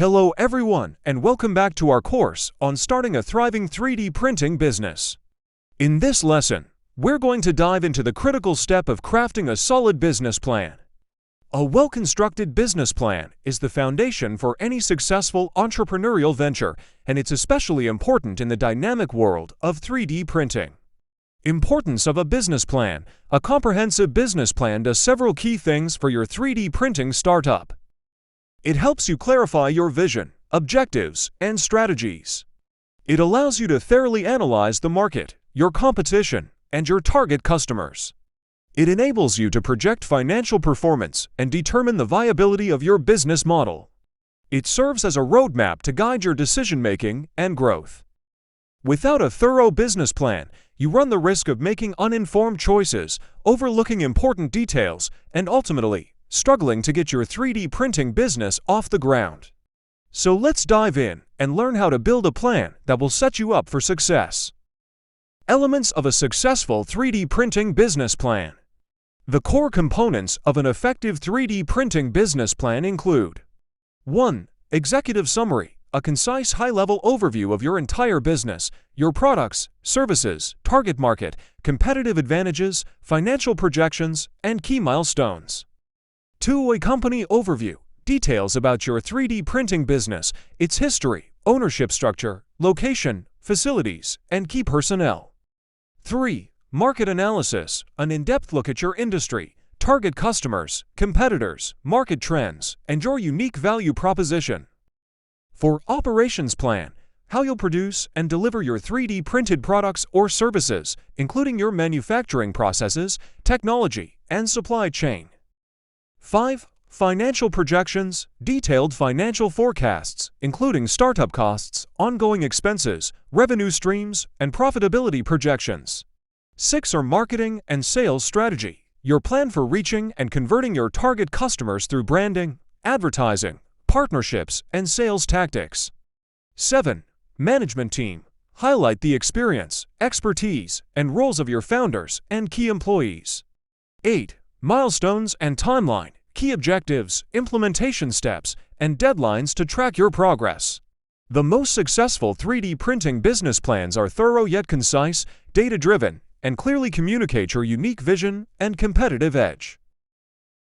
Hello everyone, and welcome back to our course on starting a thriving 3D printing business. In this lesson, we're going to dive into the critical step of crafting a solid business plan. A well-constructed business plan is the foundation for any successful entrepreneurial venture, and it's especially important in the dynamic world of 3D printing. Importance of a business plan. A comprehensive business plan does several key things for your 3D printing startup. It helps you clarify your vision, objectives, and strategies. It allows you to thoroughly analyze the market, your competition, and your target customers. It enables you to project financial performance and determine the viability of your business model. It serves as a roadmap to guide your decision-making and growth. Without a thorough business plan, you run the risk of making uninformed choices, overlooking important details, and ultimately, struggling to get your 3D printing business off the ground. So let's dive in and learn how to build a plan that will set you up for success. Elements of a successful 3D printing business plan. The core components of an effective 3D printing business plan include 1. Executive summary, a concise high-level overview of your entire business, your products, services, target market, competitive advantages, financial projections, and key milestones. 2. A company overview, details about your 3D printing business, its history, ownership structure, location, facilities, and key personnel. 3. Market analysis, an in-depth look at your industry, target customers, competitors, market trends, and your unique value proposition. 4. Operations plan, how you'll produce and deliver your 3D printed products or services, including your manufacturing processes, technology, and supply chain. 5. Financial projections, detailed financial forecasts, including startup costs, ongoing expenses, revenue streams, and profitability projections. 6. Marketing and sales strategy, your plan for reaching and converting your target customers through branding, advertising, partnerships, and sales tactics. 7. Management team, highlight the experience, expertise, and roles of your founders and key employees. 8. Milestones and timeline, key objectives, implementation steps, and deadlines to track your progress. The most successful 3D printing business plans are thorough yet concise, data-driven, and clearly communicate your unique vision and competitive edge.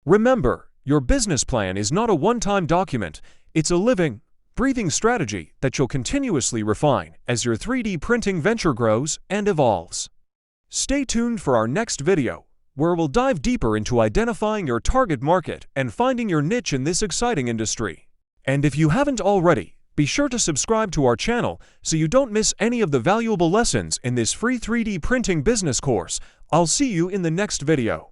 Remember, your business plan is not a one-time document, it's a living, breathing strategy that you'll continuously refine as your 3D printing venture grows and evolves. Stay tuned for our next video, where we'll dive deeper into identifying your target market and finding your niche in this exciting industry. And if you haven't already, be sure to subscribe to our channel so you don't miss any of the valuable lessons in this free 3D printing business course. I'll see you in the next video.